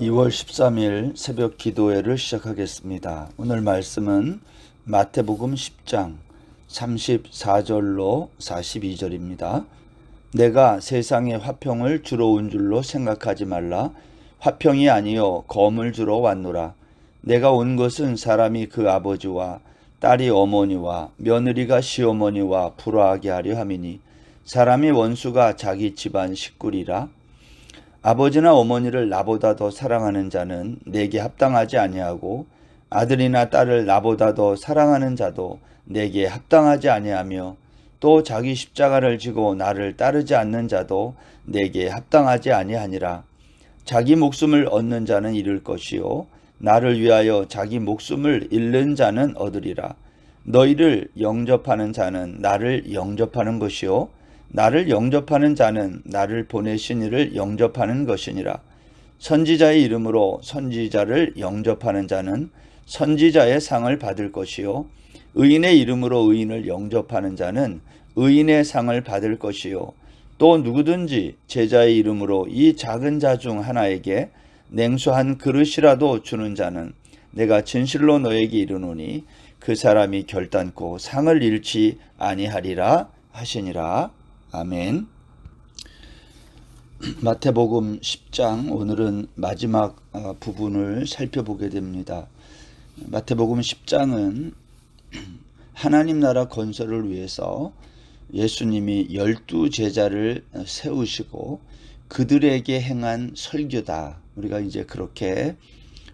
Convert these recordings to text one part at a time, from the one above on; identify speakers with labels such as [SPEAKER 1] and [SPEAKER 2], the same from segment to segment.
[SPEAKER 1] 2월 13일 새벽 기도회를 시작하겠습니다. 오늘 말씀은 마태복음 10장 34절로 42절입니다. 내가 세상에 화평을 주러 온 줄로 생각하지 말라. 화평이 아니요 검을 주러 왔노라. 내가 온 것은 사람이 그 아버지와 딸이 어머니와 며느리가 시어머니와 불화하게 하려 함이니 사람의 원수가 자기 집안 식구리라. 아버지나 어머니를 나보다 더 사랑하는 자는 내게 합당하지 아니하고 아들이나 딸을 나보다 더 사랑하는 자도 내게 합당하지 아니하며 또 자기 십자가를 지고 나를 따르지 않는 자도 내게 합당하지 아니하니라. 자기 목숨을 얻는 자는 잃을 것이요 나를 위하여 자기 목숨을 잃는 자는 얻으리라. 너희를 영접하는 자는 나를 영접하는 것이요 나를 영접하는 자는 나를 보내신 이를 영접하는 것이니라. 선지자의 이름으로 선지자를 영접하는 자는 선지자의 상을 받을 것이요 의인의 이름으로 의인을 영접하는 자는 의인의 상을 받을 것이요 또 누구든지 제자의 이름으로 이 작은 자 중 하나에게 냉수 한 그릇이라도 주는 자는 내가 진실로 너에게 이르노니 그 사람이 결단코 상을 잃지 아니하리라 하시니라. 아멘. 마태복음 10장 오늘은 마지막 부분을 살펴보게 됩니다. 마태복음 10장은 하나님 나라 건설을 위해서 예수님이 12제자를 세우시고 그들에게 행한 설교다. 우리가 이제 그렇게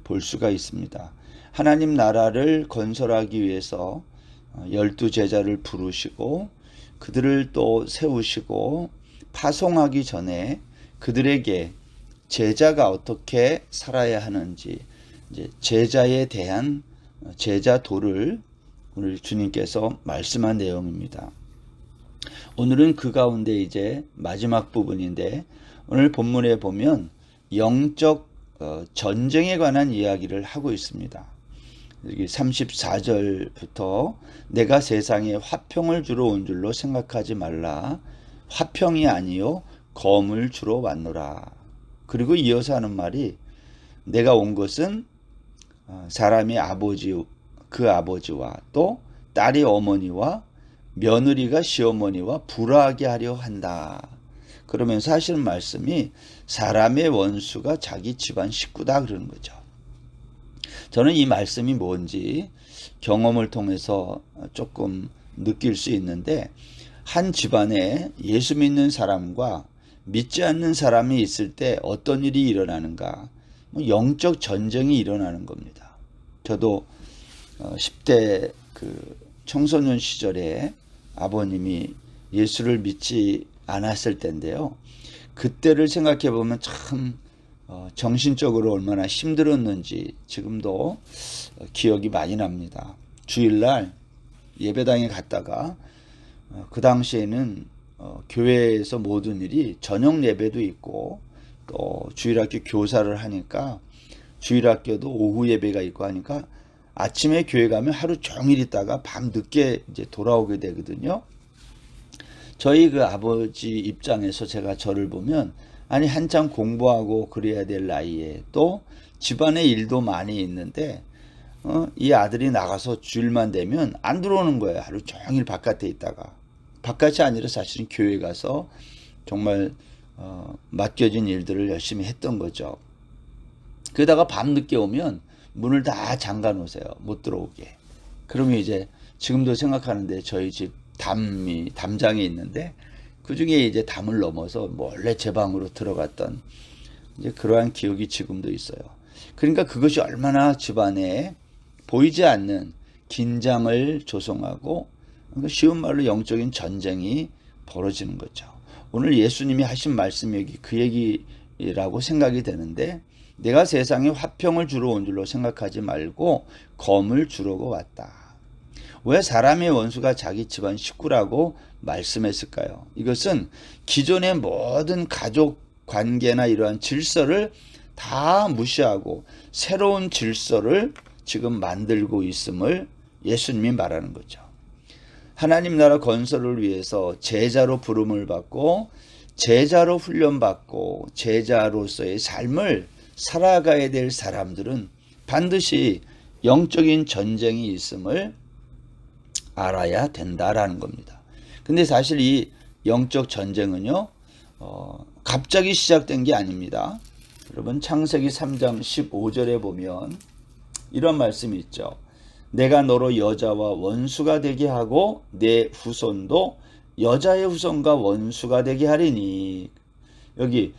[SPEAKER 1] 볼 수가 있습니다. 하나님 나라를 건설하기 위해서 12제자를 부르시고 그들을 또 세우시고 파송하기 전에 그들에게 제자가 어떻게 살아야 하는지 이제 제자에 대한 제자도를 오늘 주님께서 말씀한 내용입니다. 오늘은 그 가운데 이제 마지막 부분인데 오늘 본문에 보면 영적 전쟁에 관한 이야기를 하고 있습니다. 여기 34절부터 내가 세상에 화평을 주러 온 줄로 생각하지 말라. 화평이 아니요 검을 주러 왔노라. 그리고 이어서 하는 말이 내가 온 것은 사람의 아버지 그 아버지와 또 딸이 어머니와 며느리가 시어머니와 불화하게 하려 한다. 그러면서 하시는 말씀이 사람의 원수가 자기 집안 식구다 그러는 거죠. 저는 이 말씀이 뭔지 경험을 통해서 조금 느낄 수 있는데 한 집안에 예수 믿는 사람과 믿지 않는 사람이 있을 때 어떤 일이 일어나는가? 영적 전쟁이 일어나는 겁니다. 저도 10대 그 청소년 시절에 아버님이 예수를 믿지 않았을 때인데요. 그때를 생각해 보면 참 정신적으로 얼마나 힘들었는지 지금도 기억이 많이 납니다. 주일날 예배당에 갔다가 그 당시에는 교회에서 모든 일이 저녁 예배도 있고 또 주일학교 교사를 하니까 주일학교도 오후 예배가 있고 하니까 아침에 교회 가면 하루 종일 있다가 밤 늦게 이제 돌아오게 되거든요. 저희 그 아버지 입장에서 제가 저를 보면 아니 한참 공부하고 그래야 될 나이에 또 집안에 일도 많이 있는데 이 아들이 나가서 주일만 되면 안 들어오는 거예요. 하루 종일 바깥에 있다가. 바깥이 아니라 사실은 교회 가서 정말 맡겨진 일들을 열심히 했던 거죠. 그러다가 밤늦게 오면 문을 다 잠가 놓으세요. 못 들어오게. 그러면 이제 지금도 생각하는데 저희 집 담장이 있는데 그 중에 이제 담을 넘어서 몰래 제 방으로 들어갔던 이제 그러한 기억이 지금도 있어요. 그러니까 그것이 얼마나 집안에 보이지 않는 긴장을 조성하고 쉬운 말로 영적인 전쟁이 벌어지는 거죠. 오늘 예수님이 하신 말씀이 여기 그 얘기라고 생각이 되는데 내가 세상에 화평을 주러 온 줄로 생각하지 말고 검을 주려고 왔다. 왜 사람의 원수가 자기 집안 식구라고 말씀했을까요? 이것은 기존의 모든 가족 관계나 이러한 질서를 다 무시하고 새로운 질서를 지금 만들고 있음을 예수님이 말하는 거죠. 하나님 나라 건설을 위해서 제자로 부름을 받고 제자로 훈련받고 제자로서의 삶을 살아가야 될 사람들은 반드시 영적인 전쟁이 있음을 알아야 된다라는 겁니다. 근데 사실 이 영적 전쟁은요, 갑자기 시작된 게 아닙니다. 여러분 창세기 3장 15절에 보면 이런 말씀이 있죠. 내가 너로 여자와 원수가 되게 하고 내 후손도 여자의 후손과 원수가 되게 하리니, 여기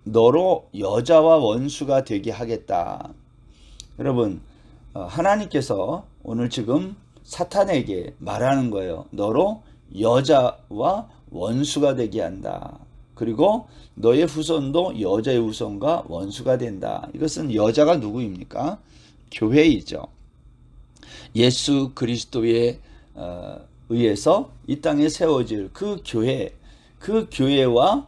[SPEAKER 1] 너로 여자와 원수가 되게 하겠다. 여러분 하나님께서 오늘 지금 사탄에게 말하는 거예요. 너로 여자와 원수가 되게 한다. 그리고 너의 후손도 여자의 후손과 원수가 된다. 이것은 여자가 누구입니까? 교회이죠. 예수 그리스도에 의해서 이 땅에 세워질 그 교회와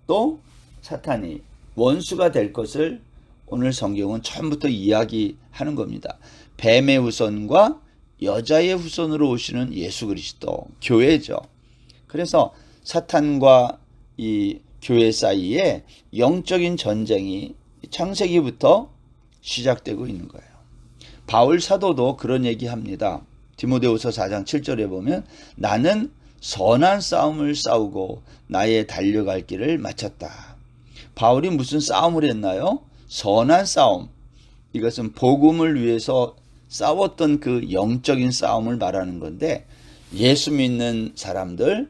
[SPEAKER 1] 또 사탄이 원수가 될 것을 오늘 성경은 처음부터 이야기하는 겁니다. 뱀의 후손과 여자의 후손으로 오시는 예수 그리스도, 교회죠. 그래서 사탄과 이 교회 사이에 영적인 전쟁이 창세기부터 시작되고 있는 거예요. 바울 사도도 그런 얘기합니다. 디모데후서 4장 7절에 보면 나는 선한 싸움을 싸우고 나의 달려갈 길을 마쳤다. 바울이 무슨 싸움을 했나요? 선한 싸움. 이것은 복음을 위해서 싸웠던 그 영적인 싸움을 말하는 건데, 예수 믿는 사람들,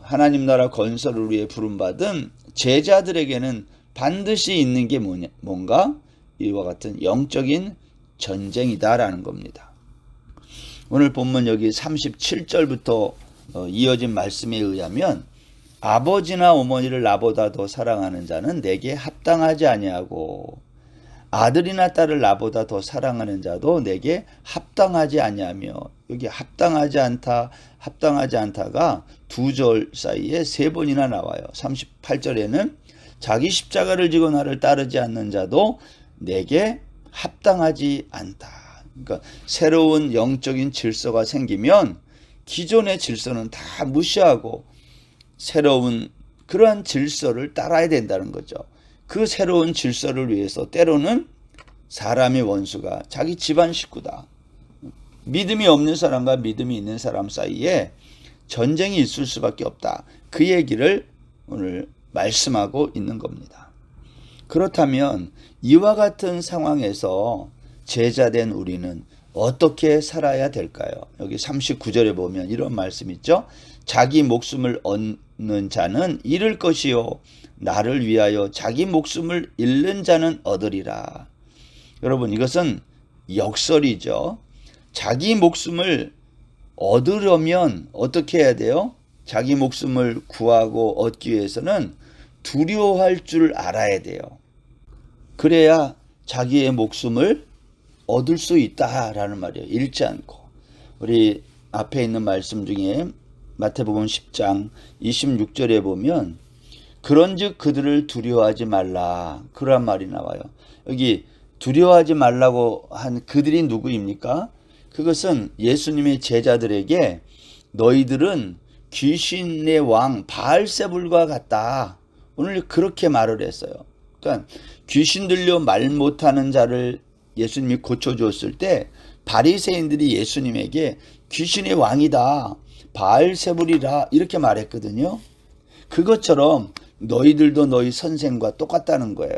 [SPEAKER 1] 하나님 나라 건설을 위해 부름받은 제자들에게는 반드시 있는 게 뭔가? 이와 같은 영적인 전쟁이다라는 겁니다. 오늘 본문 여기 37절부터 이어진 말씀에 의하면 아버지나 어머니를 나보다 더 사랑하는 자는 내게 합당하지 아니하고 아들이나 딸을 나보다 더 사랑하는 자도 내게 합당하지 아니하며, 여기 합당하지 않다, 합당하지 않다가 두 절 사이에 세 번이나 나와요. 38절에는 자기 십자가를 지고 나를 따르지 않는 자도 내게 합당하지 않다. 그러니까 새로운 영적인 질서가 생기면 기존의 질서는 다 무시하고 새로운 그러한 질서를 따라야 된다는 거죠. 그 새로운 질서를 위해서 때로는 사람의 원수가 자기 집안 식구다. 믿음이 없는 사람과 믿음이 있는 사람 사이에 전쟁이 있을 수밖에 없다. 그 얘기를 오늘 말씀하고 있는 겁니다. 그렇다면 이와 같은 상황에서 제자된 우리는 어떻게 살아야 될까요? 여기 39절에 보면 이런 말씀 있죠. 자기 목숨을 얻는 자는 잃을 것이요 나를 위하여 자기 목숨을 잃는 자는 얻으리라. 여러분 이것은 역설이죠. 자기 목숨을 얻으려면 어떻게 해야 돼요? 자기 목숨을 구하고 얻기 위해서는 두려워할 줄 알아야 돼요. 그래야 자기의 목숨을 얻을 수 있다라는 말이에요. 잃지 않고. 우리 앞에 있는 말씀 중에 마태복음 10장 26절에 보면 그런즉 그들을 두려워하지 말라, 그런 말이 나와요. 여기 두려워하지 말라고 한 그들이 누구입니까? 그것은 예수님의 제자들에게 너희들은 귀신의 왕 바알세불과 같다, 오늘 그렇게 말을 했어요. 그러니까 귀신 들려 말 못하는 자를 예수님이 고쳐주었을 때 바리새인들이 예수님에게 귀신의 왕이다, 바알세불이라 이렇게 말했거든요. 그것처럼 너희들도 너희 선생과 똑같다는 거예요.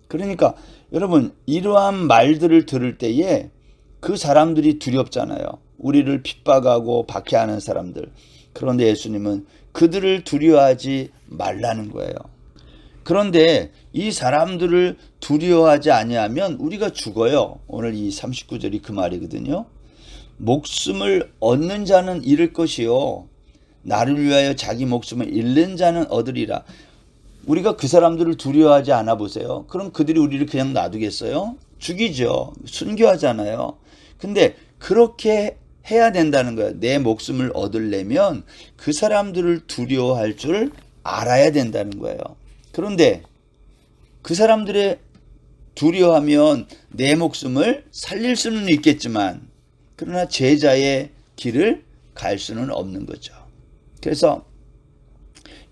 [SPEAKER 1] 그러니까 여러분 이러한 말들을 들을 때에 그 사람들이 두렵잖아요. 우리를 핍박하고 박해하는 사람들. 그런데 예수님은 그들을 두려워하지 말라는 거예요. 그런데 이 사람들을 두려워하지 아니하면 우리가 죽어요. 오늘 이 39절이 그 말이거든요. 목숨을 얻는 자는 잃을 것이요 나를 위하여 자기 목숨을 잃는 자는 얻으리라. 우리가 그 사람들을 두려워하지 않아 보세요. 그럼 그들이 우리를 그냥 놔두겠어요? 죽이죠. 순교하잖아요. 근데 그렇게 해야 된다는 거예요. 내 목숨을 얻으려면 그 사람들을 두려워할 줄 알아야 된다는 거예요. 그런데 그 사람들의 두려워하면 내 목숨을 살릴 수는 있겠지만 그러나 제자의 길을 갈 수는 없는 거죠. 그래서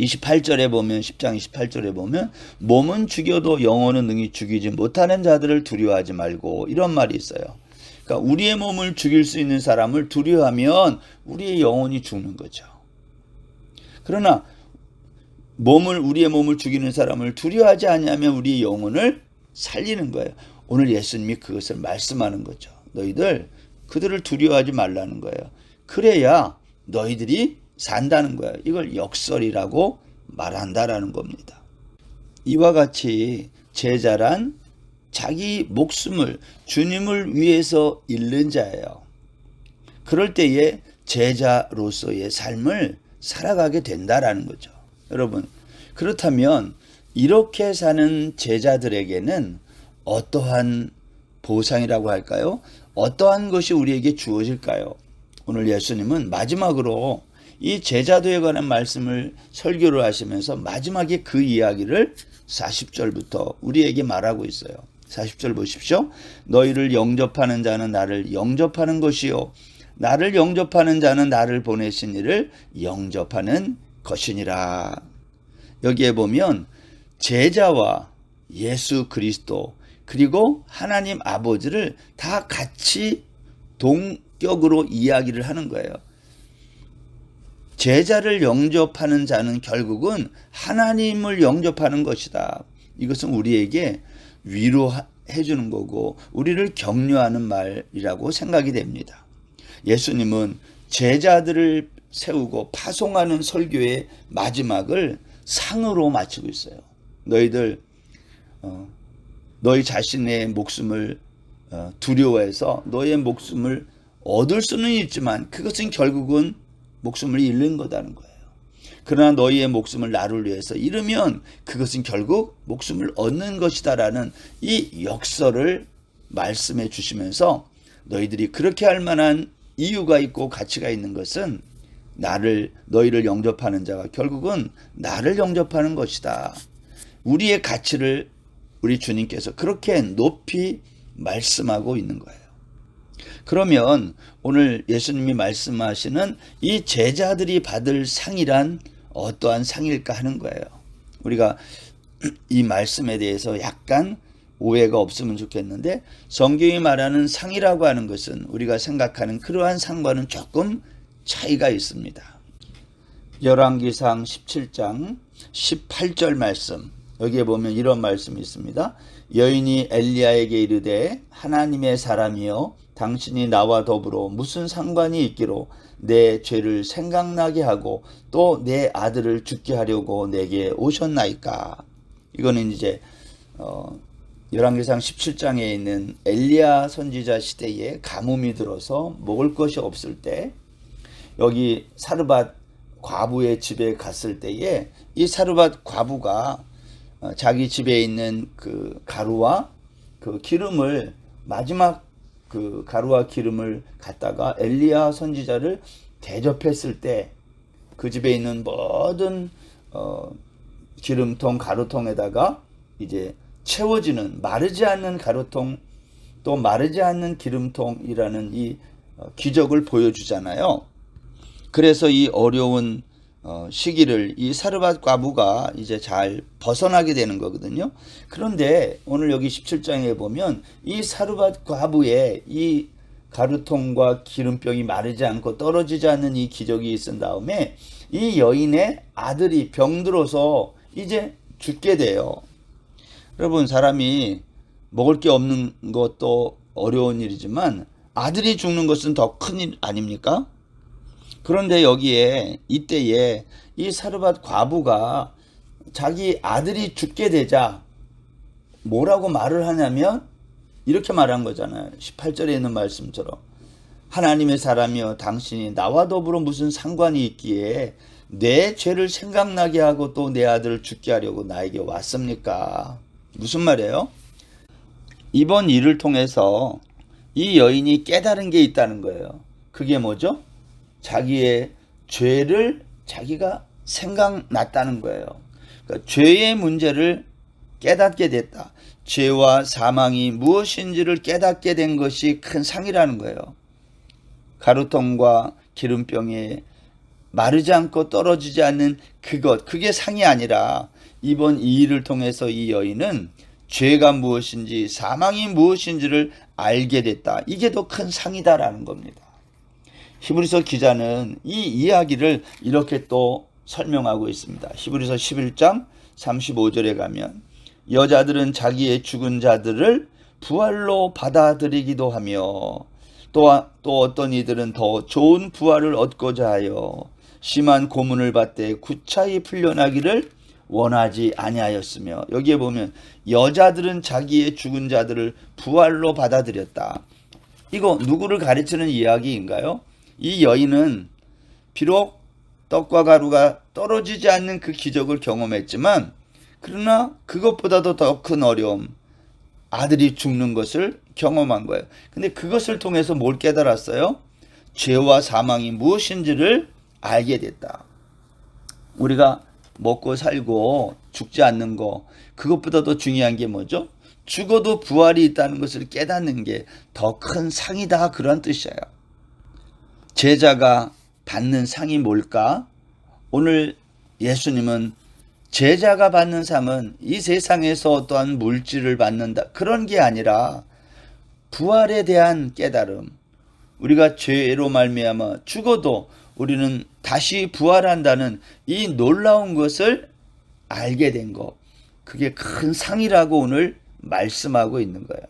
[SPEAKER 1] 28절에 보면 10장 28절에 보면 몸은 죽여도 영혼은 능히 죽이지 못하는 자들을 두려워하지 말고 이런 말이 있어요. 그러니까 우리의 몸을 죽일 수 있는 사람을 두려워하면 우리의 영혼이 죽는 거죠. 그러나 우리의 몸을 죽이는 사람을 두려워하지 않으면 우리의 영혼을 살리는 거예요. 오늘 예수님이 그것을 말씀하는 거죠. 너희들 그들을 두려워하지 말라는 거예요. 그래야 너희들이 산다는 거예요. 이걸 역설이라고 말한다라는 겁니다. 이와 같이 제자란 자기 목숨을 주님을 위해서 잃는 자예요. 그럴 때에 제자로서의 삶을 살아가게 된다라는 거죠. 여러분, 그렇다면 이렇게 사는 제자들에게는 어떠한 보상이라고 할까요? 어떠한 것이 우리에게 주어질까요? 오늘 예수님은 마지막으로 이 제자도에 관한 말씀을 설교를 하시면서 마지막에 그 이야기를 40절부터 우리에게 말하고 있어요. 40절 보십시오. 너희를 영접하는 자는 나를 영접하는 것이요 나를 영접하는 자는 나를 보내신 이를 영접하는 것이니라. 여기에 보면 제자와 예수 그리스도 그리고 하나님 아버지를 다 같이 동격으로 이야기를 하는 거예요. 제자를 영접하는 자는 결국은 하나님을 영접하는 것이다. 이것은 우리에게 위로해 주는 거고 우리를 격려하는 말이라고 생각이 됩니다. 예수님은 제자들을 세우고 파송하는 설교의 마지막을 상으로 마치고 있어요. 너희들 너희 자신의 목숨을 두려워해서 너의 목숨을 얻을 수는 있지만 그것은 결국은 목숨을 잃는 거다는 거예요. 그러나 너희의 목숨을 나를 위해서 잃으면 그것은 결국 목숨을 얻는 것이다라는 이 역설을 말씀해 주시면서 너희들이 그렇게 할 만한 이유가 있고 가치가 있는 것은 너희를 영접하는 자가 결국은 나를 영접하는 것이다. 우리의 가치를 우리 주님께서 그렇게 높이 말씀하고 있는 거예요. 그러면 오늘 예수님이 말씀하시는 이 제자들이 받을 상이란 어떠한 상일까 하는 거예요. 우리가 이 말씀에 대해서 약간 오해가 없으면 좋겠는데 성경이 말하는 상이라고 하는 것은 우리가 생각하는 그러한 상과는 조금 차이가 있습니다. 열왕기상 17장 18절 말씀 여기에 보면 이런 말씀이 있습니다. 여인이 엘리야에게 이르되 하나님의 사람이여 당신이 나와 더불어 무슨 상관이 있기로 내 죄를 생각나게 하고 또 내 아들을 죽게 하려고 내게 오셨나이까. 이거는 이제 열왕기상 17장에 있는 엘리야 선지자 시대에 가뭄이 들어서 먹을 것이 없을 때 여기 사르밧 과부의 집에 갔을 때에 이 사르밧 과부가 자기 집에 있는 그 가루와 그 기름을 마지막 그 가루와 기름을 갖다가 엘리야 선지자를 대접했을 때 그 집에 있는 모든 기름통 가루통에다가 이제 채워지는 마르지 않는 가루통 또 마르지 않는 기름통이라는 이 기적을 보여주잖아요. 그래서 이 어려운 시기를 이 사르밧 과부가 이제 잘 벗어나게 되는 거거든요. 그런데 오늘 여기 17장에 보면 이 사르밧 과부의 이 가루통과 기름병이 마르지 않고 떨어지지 않는 이 기적이 있은 다음에 이 여인의 아들이 병들어서 이제 죽게 돼요. 여러분, 사람이 먹을 게 없는 것도 어려운 일이지만 아들이 죽는 것은 더 큰 일 아닙니까? 그런데 여기에 이때에 이 사르밧 과부가 자기 아들이 죽게 되자 뭐라고 말을 하냐면 이렇게 말한 거잖아요. 18절에 있는 말씀처럼 하나님의 사람이여 당신이 나와 더불어 무슨 상관이 있기에 내 죄를 생각나게 하고 또 내 아들을 죽게 하려고 나에게 왔습니까? 무슨 말이에요? 이번 일을 통해서 이 여인이 깨달은 게 있다는 거예요. 그게 뭐죠? 자기의 죄를 자기가 생각났다는 거예요. 그러니까 죄의 문제를 깨닫게 됐다. 죄와 사망이 무엇인지를 깨닫게 된 것이 큰 상이라는 거예요. 가루통과 기름병에 마르지 않고 떨어지지 않는 그게 상이 아니라 이번 이 일을 통해서 이 여인은 죄가 무엇인지 사망이 무엇인지를 알게 됐다. 이게 더 큰 상이다라는 겁니다. 히브리서 기자는 이 이야기를 이렇게 또 설명하고 있습니다. 히브리서 11장 35절에 가면 여자들은 자기의 죽은 자들을 부활로 받아들이기도 하며 또 어떤 이들은 더 좋은 부활을 얻고자 하여 심한 고문을 받되 구차히 풀려나기를 원하지 아니하였으며, 여기에 보면 여자들은 자기의 죽은 자들을 부활로 받아들였다. 이거 누구를 가르치는 이야기인가요? 이 여인은 비록 떡과 가루가 떨어지지 않는 그 기적을 경험했지만, 그러나 그것보다도 더 큰 어려움, 아들이 죽는 것을 경험한 거예요. 근데 그것을 통해서 뭘 깨달았어요? 죄와 사망이 무엇인지를 알게 됐다. 우리가 먹고 살고 죽지 않는 거, 그것보다도 중요한 게 뭐죠? 죽어도 부활이 있다는 것을 깨닫는 게 더 큰 상이다, 그런 뜻이에요. 제자가 받는 상이 뭘까? 오늘 예수님은 제자가 받는 상은 이 세상에서 어떠한 물질을 받는다, 그런 게 아니라 부활에 대한 깨달음. 우리가 죄로 말미암아 죽어도 우리는 다시 부활한다는 이 놀라운 것을 알게 된 것, 그게 큰 상이라고 오늘 말씀하고 있는 거예요.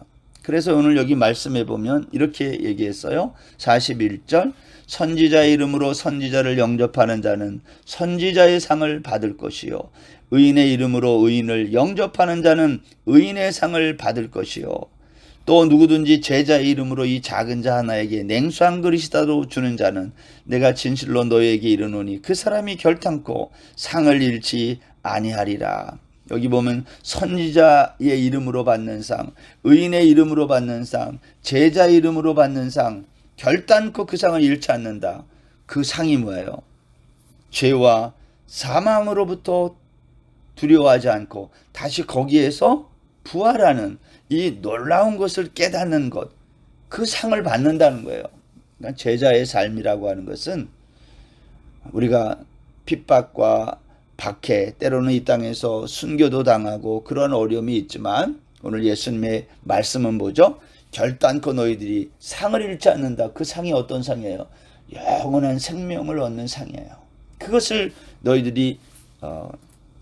[SPEAKER 1] 그래서 오늘 여기 말씀해 보면 이렇게 얘기했어요. 41절, 선지자의 이름으로 선지자를 영접하는 자는 선지자의 상을 받을 것이요, 의인의 이름으로 의인을 영접하는 자는 의인의 상을 받을 것이요, 또 누구든지 제자의 이름으로 이 작은 자 하나에게 냉수 한 그릇이라도 주는 자는 내가 진실로 너희에게 이르노니 그 사람이 결탄코 상을 잃지 아니하리라. 여기 보면 선지자의 이름으로 받는 상, 의인의 이름으로 받는 상, 제자의 이름으로 받는 상, 결단코 그 상을 잃지 않는다. 그 상이 뭐예요? 죄와 사망으로부터 두려워하지 않고 다시 거기에서 부활하는 이 놀라운 것을 깨닫는 것, 그 상을 받는다는 거예요. 그러니까 제자의 삶이라고 하는 것은 우리가 핍박과 박해, 때로는 이 땅에서 순교도 당하고 그런 어려움이 있지만, 오늘 예수님의 말씀은 뭐죠? 결단코 너희들이 상을 잃지 않는다. 그 상이 어떤 상이에요? 영원한 생명을 얻는 상이에요. 그것을 너희들이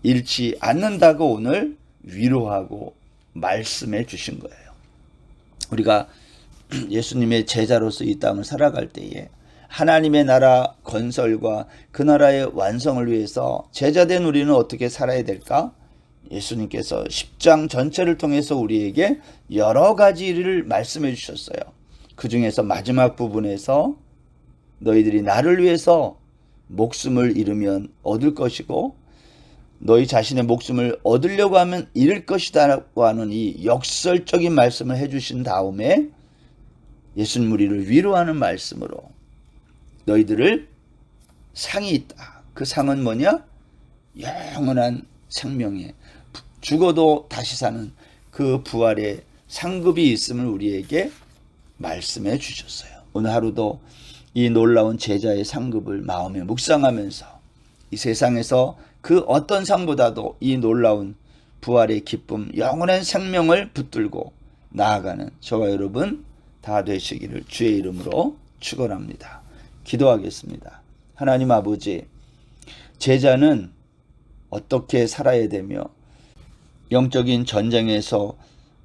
[SPEAKER 1] 잃지 않는다고 오늘 위로하고 말씀해 주신 거예요. 우리가 예수님의 제자로서 이 땅을 살아갈 때에 하나님의 나라 건설과 그 나라의 완성을 위해서 제자된 우리는 어떻게 살아야 될까? 예수님께서 10장 전체를 통해서 우리에게 여러 가지 일을 말씀해 주셨어요. 그 중에서 마지막 부분에서 너희들이 나를 위해서 목숨을 잃으면 얻을 것이고 너희 자신의 목숨을 얻으려고 하면 잃을 것이다라고 하는 이 역설적인 말씀을 해주신 다음에 예수님 우리를 위로하는 말씀으로 너희들을 상이 있다. 그 상은 뭐냐? 영원한 생명에 죽어도 다시 사는 그 부활의 상급이 있음을 우리에게 말씀해 주셨어요. 오늘 하루도 이 놀라운 제자의 상급을 마음에 묵상하면서 이 세상에서 그 어떤 상보다도 이 놀라운 부활의 기쁨, 영원한 생명을 붙들고 나아가는 저와 여러분 다 되시기를 주의 이름으로 축원합니다. 기도하겠습니다. 하나님 아버지, 제자는 어떻게 살아야 되며 영적인 전쟁에서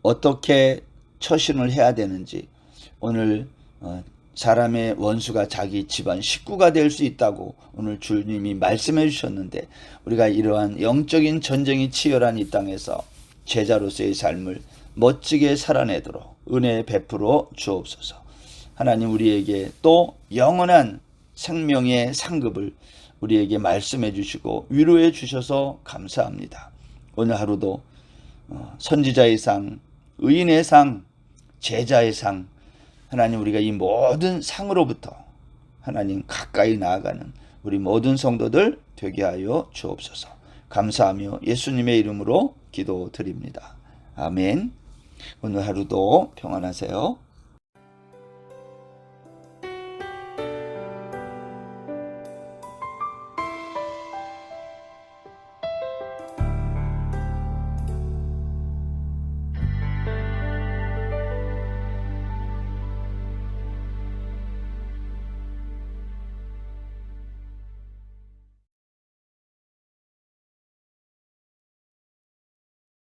[SPEAKER 1] 어떻게 처신을 해야 되는지, 오늘 사람의 원수가 자기 집안 식구가 될 수 있다고 오늘 주님이 말씀해 주셨는데, 우리가 이러한 영적인 전쟁이 치열한 이 땅에서 제자로서의 삶을 멋지게 살아내도록 은혜 베풀어 주옵소서. 하나님 우리에게 또 영원한 생명의 상급을 우리에게 말씀해 주시고 위로해 주셔서 감사합니다. 오늘 하루도 선지자의 상, 의인의 상, 제자의 상, 하나님 우리가 이 모든 상으로부터 하나님 가까이 나아가는 우리 모든 성도들 되게 하여 주옵소서. 감사하며 예수님의 이름으로 기도드립니다. 아멘. 오늘 하루도 평안하세요.